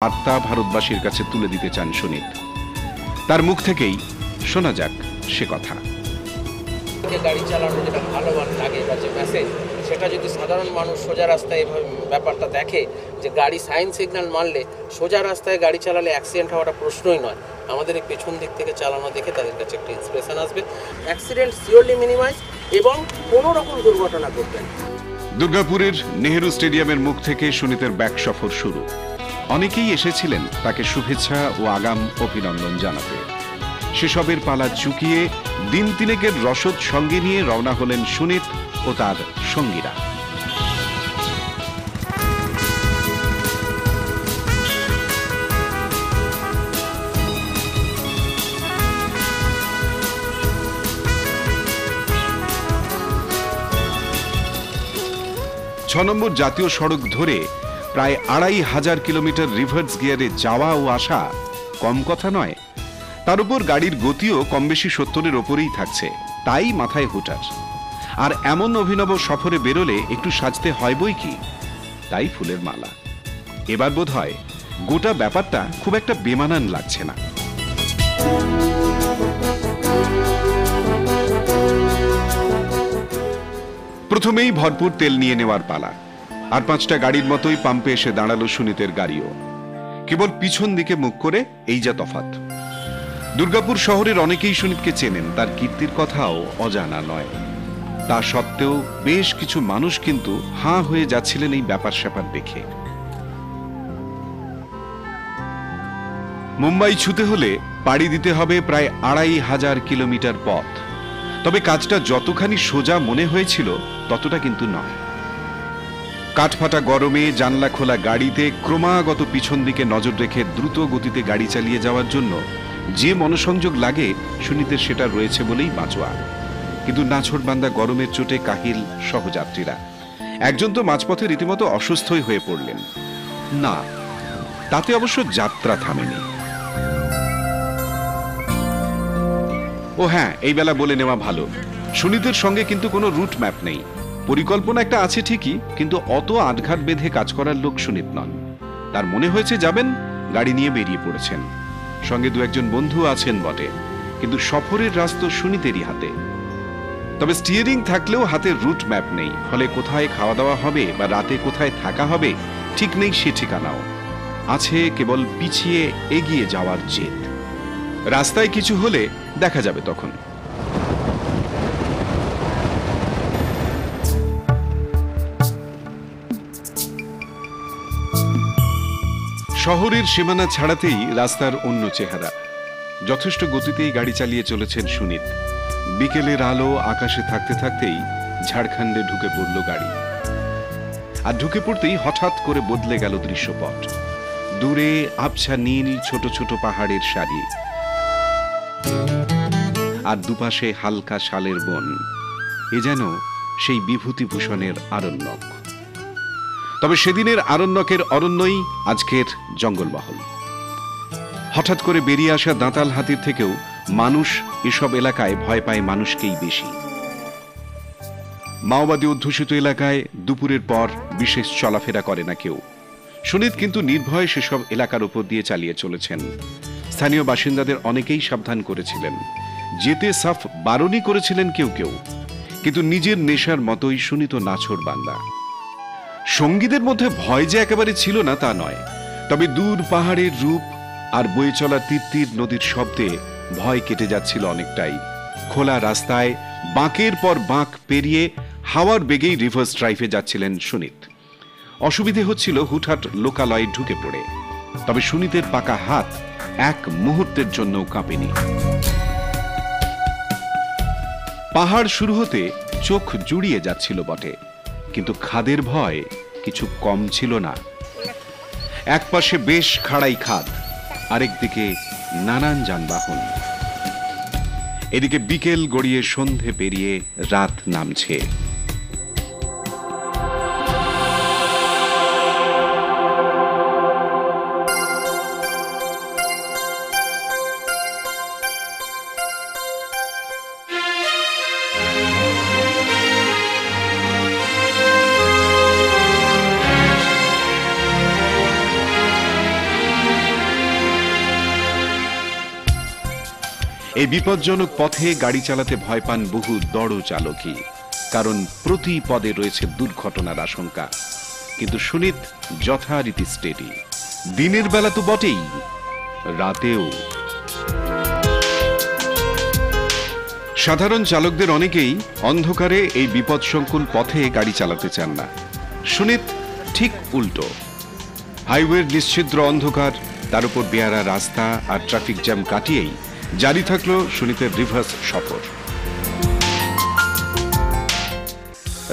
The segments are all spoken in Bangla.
বার্তা ভারতবাসীর কাছে তুলে দিতে চান সুনীত। তার মুখ থেকেই শোনা যাক সে কথা। গাড়ি চালানো যেটা ভালো লাগে বা যে মেসেজ, সেটা যদি সাধারণ মানুষ সোজা রাস্তায় এভাবে ব্যাপারটা দেখে যে গাড়ি সাইন সিগন্যাল মানলে সোজা রাস্তায় গাড়ি চালালে অ্যাক্সিডেন্ট হওয়াটা প্রশ্নই নয়। আমাদের এই পেছন দিক থেকে চালানো দেখে তাদের কাছে একটা ইন্সপিরেশন আসবে, অ্যাক্সিডেন্ট সিওরলি মিনিমাইজ এবং কোনো রকম দুর্ঘটনা ঘটবে না। দুর্গাপুরের নেহেরু স্টেডিয়ামের মুখ থেকে সুনীতের ব্যাক সফর শুরু। অনেকেই এসেছিলেন তাকে শুভেচ্ছা ও আগাম অভিনন্দন জানাতে। সেসবের পালা চুকিয়ে দিন তিনেকের রসদ সঙ্গে নিয়ে রওনা হলেন সুনীত ও তার সঙ্গীরা। নম্বর জাতীয় সড়ক ধরে প্রায় ২৫০০ কিলোমিটার রিভার্স গিয়ারে যাওয়া ও আসা কম কথা নয়। তার উপর গাড়ির গতিও কম বেশি ৭০-এর ওপরেই থাকছে, তাই মাথায় হুটার। আর এমন অভিনব সফরে বেরোলে একটু সাজতে হয় বই কি, তাই ফুলের মালা। এবার বোধ হয় গোটা ব্যাপারটা খুব একটা বেমানান লাগছে না। প্রথমেই ভরপুর তেল নিয়ে নেওয়ার পালা। আর ৫টা গাড়ির মতোই পাম্পে এসে দাঁড়ালো সুনীতের গাড়িও। কেবল পিছন দিকে মুখ করে, এই যা তফাৎ। দুর্গাপুর শহরের অনেকেই সুনীতকে চেনেন, তার কীর্তির কথাও অজানা নয়। তা সত্ত্বেও বেশ কিছু মানুষ কিন্তু হাঁ হয়ে যাচ্ছিলেন এই ব্যাপার স্যাপার দেখে। মুম্বাই ছুতে হলে পাড়ি দিতে হবে প্রায় ২৫০০ কিলোমিটার পথ। তবে কাজটা যতখানি সোজা মনে হয়েছিল ততটা কিন্তু নয়। কাঠফাটা গরমে জানলা খোলা গাড়িতে ক্রমাগত পিছন দিকে নজর রেখে দ্রুত গতিতে গাড়ি চালিয়ে যাওয়ার জন্য যে মনোসংযোগ লাগে সুনীতের সেটা রয়েছে বলেই বাঁচোয়া। কিন্তু নাছোড়বান্দা গরমের চোটে কাহিল সহযাত্রীরা। একজন তো মাঝপথে রীতিমতো অসুস্থই হয়ে পড়লেন। না, তাতে অবশ্য যাত্রা থামেনি। ও হ্যাঁ, এই বেলা বলে নেওয়া ভালো, সুনীতের সঙ্গে কিন্তু কোনো রুট ম্যাপ নেই। পরিকল্পনা একটা আছে ঠিকই, কিন্তু অত আটঘাট বেঁধে কাজ করার লোক সুনীত নন। তার মনে হয়েছে যাবেন, গাড়ি নিয়ে বেরিয়ে পড়েছেন। সঙ্গে দু একজন বন্ধু আছেন বটে, কিন্তু সফরের রাস্তা সুনীতেরই হাতে। তবে স্টিয়ারিং থাকলেও হাতে রুট ম্যাপ নেই, ফলে কোথায় খাওয়া দাওয়া হবে বা রাতে কোথায় থাকা হবে ঠিক নেই সে ঠিকানাও। আছে কেবল পিছিয়ে এগিয়ে যাওয়ার জেদ। রাস্তায় কিছু হলে দেখা যাবে তখন। শহরের সীমানা ছাড়াতেই রাস্তার অন্য চেহারা। যথেষ্ট গতিতেই গাড়ি চালিয়ে চলেছেন সুনীত। বিকেলের আলো আকাশে থাকতে থাকতেই ঝাড়খণ্ডে ঢুকে পড়ল গাড়ি। আর ঢুকে পড়তেই হঠাৎ করে বদলে গেল দৃশ্যপট। দূরে আবছা নীল ছোট ছোট পাহাড়ের সারি, আর দুপাশে হালকা শালের বন। এ যেন সেই বিভূতিভূষণের আরণ্যক। তবে সেদিনের আরণ্যকের অরণ্যই আজকের জঙ্গলমহল। হঠাৎ করে বেরিয়ে আসা দাঁতাল হাতির থেকেও মানুষ এসব এলাকায় ভয় পায় মানুষকেই বেশি। মাওবাদী অধ্যুষিত এলাকায় দুপুরের পর বিশেষ চলাফেরা করে না কেউ। সুনীত কিন্তু নির্ভয়ে সেসব এলাকার উপর দিয়ে চালিয়ে চলেছেন। স্থানীয় বাসিন্দাদের অনেকেই সাবধান করেছিলেন, যেতে সাফ বারণই করেছিলেন কেউ কেউ। কিন্তু নিজের নেশার মতোই সুনীত নাছোড়বান্দা। সঙ্গীদের মধ্যে ভয় যে একেবারে ছিল না তা নয়, তবে দূর পাহাড়ের রূপ আর বয়ে চলা তিত্তির নদীর শব্দে ভয় কেটে যাচ্ছিল অনেকটাই। খোলা রাস্তায় বাঁকের পর বাঁক পেরিয়ে হাওয়ার বেগেই রিভার্স ড্রাইভে যাচ্ছিলেন সুনীত। অসুবিধে হচ্ছিল হুটহাট লোকালয়ে ঢুকে পড়ে। তবে সুনীতের পাকা হাত এক মুহূর্তের জন্যও কাঁপেনি। পাহাড় শুরু হতে চোখ জুড়িয়ে যাচ্ছিল বটে, কিন্তু খাদের ভয় কিছু কম ছিল না। এক পাশে বেশ খাড়াই খাদ, আরেকদিকে নানান যানবাহন। এদিকে বিকেল গড়িয়ে সন্ধে পেরিয়ে রাত নামছে। এই বিপজ্জনক পথে গাড়ি চালাতে ভয় পান বহু দড় চালকই, কারণ প্রতি পদে রয়েছে দুর্ঘটনার আশঙ্কা। কিন্তু সুনীত যথারীতি স্টেডি। দিনের বেলা তো বটেই, রাতেও। সাধারণ চালকদের অনেকেই অন্ধকারে এই বিপদসংকুল পথে গাড়ি চালাতে চান না। সুনীত ঠিক উল্টো। হাইওয়ের নিশ্ছিদ্র অন্ধকার, তার উপর বেয়ারা রাস্তা আর ট্রাফিক জ্যাম কাটিয়েই জারি থাকলো সুনীতের রিভার্স সফর।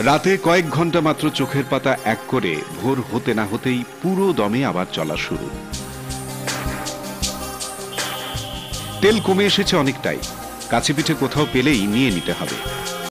রাতে কয়েক ঘন্টা মাত্র চোখের পাতা এক করে ভোর হতে না হতেই পুরো দমে আবার চলা শুরু। তেল কমে এসেছে অনেকটাই, কাছে পিঠে কোথাও পেলেই নিয়ে নিতে হবে।